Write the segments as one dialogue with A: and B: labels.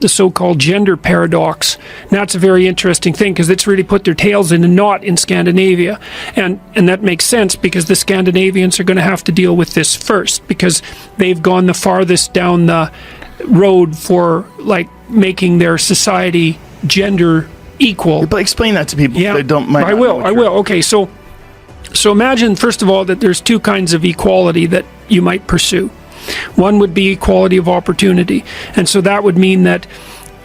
A: the so-called gender paradox. And that's a very interesting thing because it's really put their tails in a knot in Scandinavia. And that makes sense because the Scandinavians are going to have to deal with this first because they've gone the farthest down the road for like making their society gender equal.
B: But explain that to people.
A: Yeah,
B: They don't mind.
A: I will. Okay, so imagine first of all that there's two kinds of equality that you might pursue. One would be equality of opportunity, and so that would mean that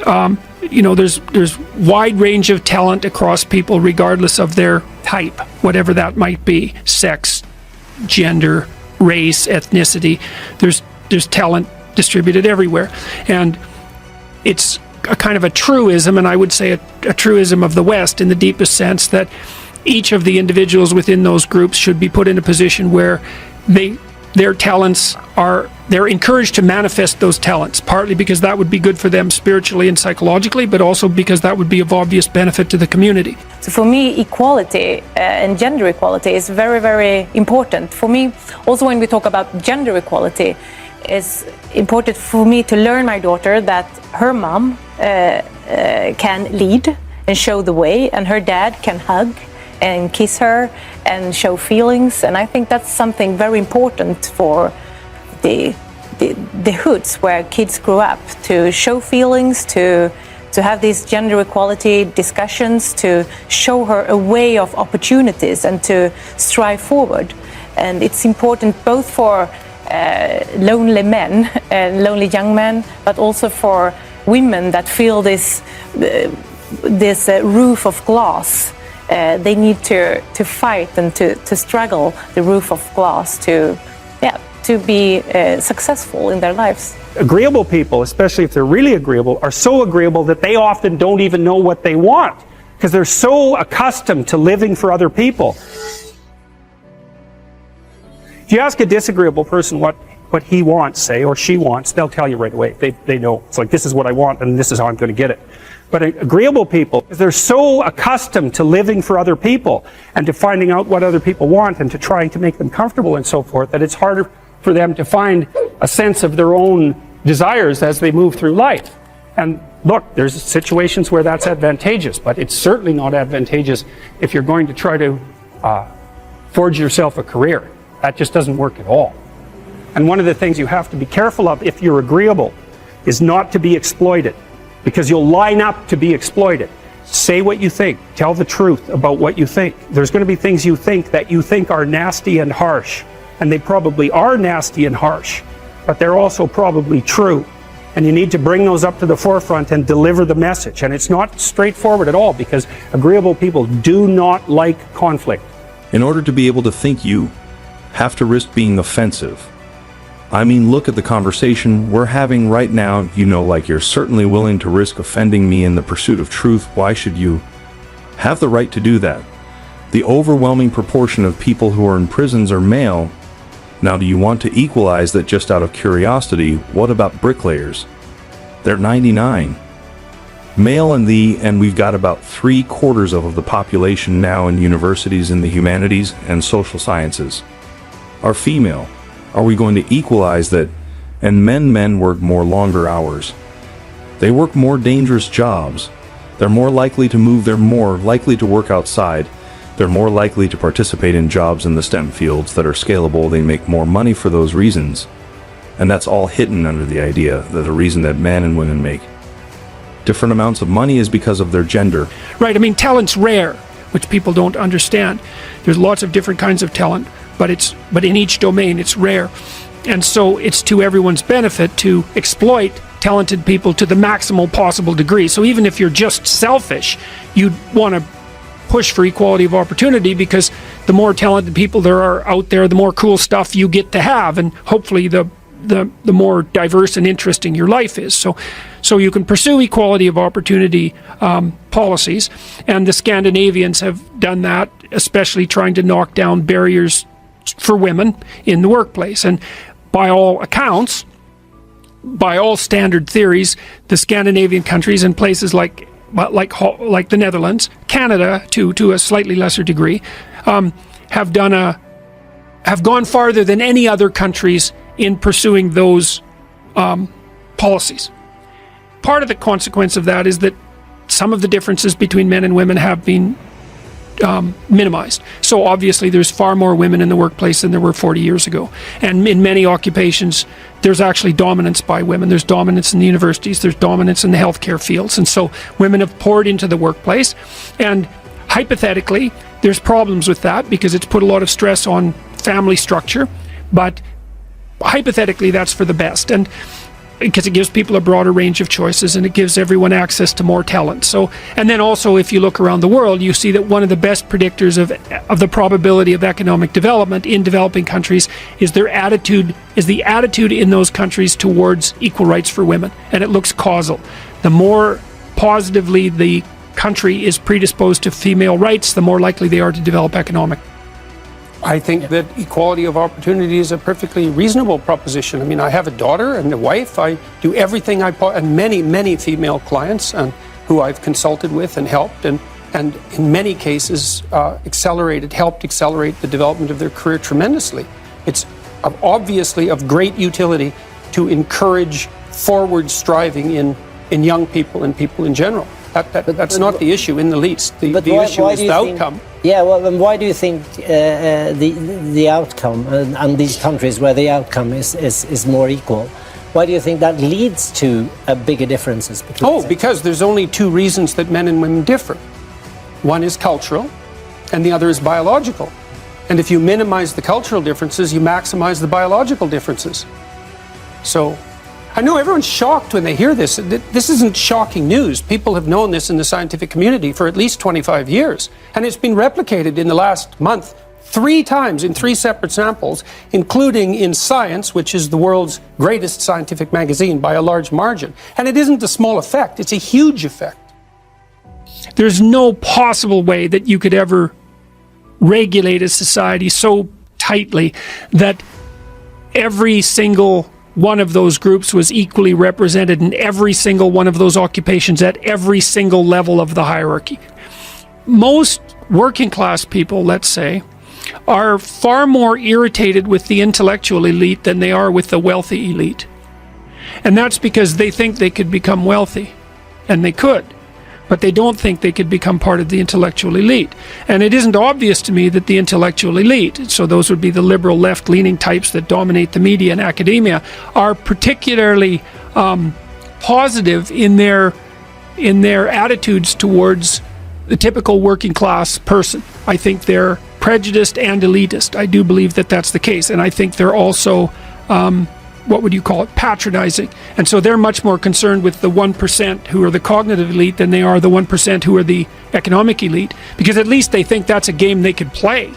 A: there's wide range of talent across people regardless of their type, whatever that might be, sex, gender, race, ethnicity. There's talent distributed everywhere, and it's a kind of a truism, and I would say a truism of the West in the deepest sense, that each of the individuals within those groups should be put in a position where their talents they're encouraged to manifest those talents, partly because that would be good for them spiritually and psychologically, but also because that would be of obvious benefit to the community.
C: So for me, equality and gender equality is very, very important. For me, also when we talk about gender equality, it's important for me to learn my daughter that her mom can lead and show the way, and her dad can hug and kiss her and show feelings. And I think that's something very important for the hoods where kids grow up, to show feelings, to have these gender equality discussions, to show her a way of opportunities and to strive forward. And it's important both for lonely men and lonely young men, but also for women that feel this roof of glass. They need to fight and to struggle the roof of glass to be successful in their lives.
D: Agreeable people, especially if they're really agreeable, are so agreeable that they often don't even know what they want because they're so accustomed to living for other people. If you ask a disagreeable person what he wants, say, or she wants, they'll tell you right away. They know. It's like, this is what I want and this is how I'm going to get it. But agreeable people, they're so accustomed to living for other people and to finding out what other people want and to trying to make them comfortable and so forth, that it's harder for them to find a sense of their own desires as they move through life. And look, there's situations where that's advantageous, but it's certainly not advantageous if you're going to try to forge yourself a career. That just doesn't work at all. And one of the things you have to be careful of if you're agreeable is not to be exploited, because you'll line up to be exploited. Say what you think. Tell the truth about what you think. There's going to be things you think that you think are nasty and harsh, and they probably are nasty and harsh, but they're also probably true. And you need to bring those up to the forefront and deliver the message. And it's not straightforward at all, because agreeable people do not like conflict.
E: In order to be able to think, you have to risk being offensive. I mean, look at the conversation we're having right now. Like you're certainly willing to risk offending me in the pursuit of truth. Why should you have the right to do that? The overwhelming proportion of people who are in prisons are male. Now, do you want to equalize that just out of curiosity? What about bricklayers? They're 99. Male and we've got about 3/4 of the population now in universities in the humanities and social sciences are female. Are we going to equalize that? And men work more longer hours. They work more dangerous jobs. They're more likely to move. They're more likely to work outside. They're more likely to participate in jobs in the STEM fields that are scalable. They make more money for those reasons. And that's all hidden under the idea that the reason that men and women make different amounts of money is because of their gender.
A: Right, I mean, talent's rare, which people don't understand. There's lots of different kinds of talent, but in each domain it's rare. And so it's to everyone's benefit to exploit talented people to the maximal possible degree. So even if you're just selfish, you'd want to push for equality of opportunity, because the more talented people there are out there, the more cool stuff you get to have, and hopefully the more diverse and interesting your life is. So you can pursue equality of opportunity policies, and the Scandinavians have done that, especially trying to knock down barriers for women in the workplace. And by all accounts, by all standard theories, the Scandinavian countries and places like the Netherlands, Canada to a slightly lesser degree, have gone farther than any other countries in pursuing those policies. part of the consequence of that is that some of the differences between men and women have been minimized. So obviously there's far more women in the workplace than there were 40 years ago. And in many occupations, there's actually dominance by women. There's dominance in the universities, there's dominance in the healthcare fields. And so women have poured into the workplace. And hypothetically, there's problems with that because it's put a lot of stress on family structure. But hypothetically, that's for the best. And because it gives people a broader range of choices and it gives everyone access to more talent. So, and then also if you look around the world, you see that one of the best predictors of the probability of economic development in developing countries is the attitude in those countries towards equal rights for women. And it looks causal. The more positively the country is predisposed to female rights, the more likely they are to develop economic.
D: I think that equality of opportunity is a perfectly reasonable proposition. I mean, I have a daughter and a wife. I do everything and many female clients who I've consulted with and helped and in many cases helped accelerate the development of their career tremendously. It's obviously of great utility to encourage forward striving in young people and people in general. That's not the issue in the least. The issue is the outcome.
B: Yeah, well, then why do you think the outcome, and these countries where the outcome is more equal, why do you think that leads to bigger differences between
D: because there's only two reasons that men and women differ. One is cultural, and the other is biological. And if you minimize the cultural differences, you maximize the biological differences. So I know everyone's shocked when they hear this. This isn't shocking news. People have known this in the scientific community for at least 25 years. And it's been replicated in the last month 3 times in 3 separate samples, including in Science, which is the world's greatest scientific magazine by a large margin. And it isn't a small effect, it's a huge effect.
A: There's no possible way that you could ever regulate a society so tightly that every single one of those groups was equally represented in every single one of those occupations at every single level of the hierarchy. Most working class people, let's say, are far more irritated with the intellectual elite than they are with the wealthy elite. And that's because they think they could become wealthy, and they could, but they don't think they could become part of the intellectual elite. And it isn't obvious to me that the intellectual elite, so those would be the liberal left-leaning types that dominate the media and academia, are particularly positive in their attitudes towards the typical working class person. I think they're prejudiced and elitist. I do believe that that's the case. And I think they're also what would you call it, patronizing. And so they're much more concerned with the 1% who are the cognitive elite than they are the 1% who are the economic elite, because at least they think that's a game they could play.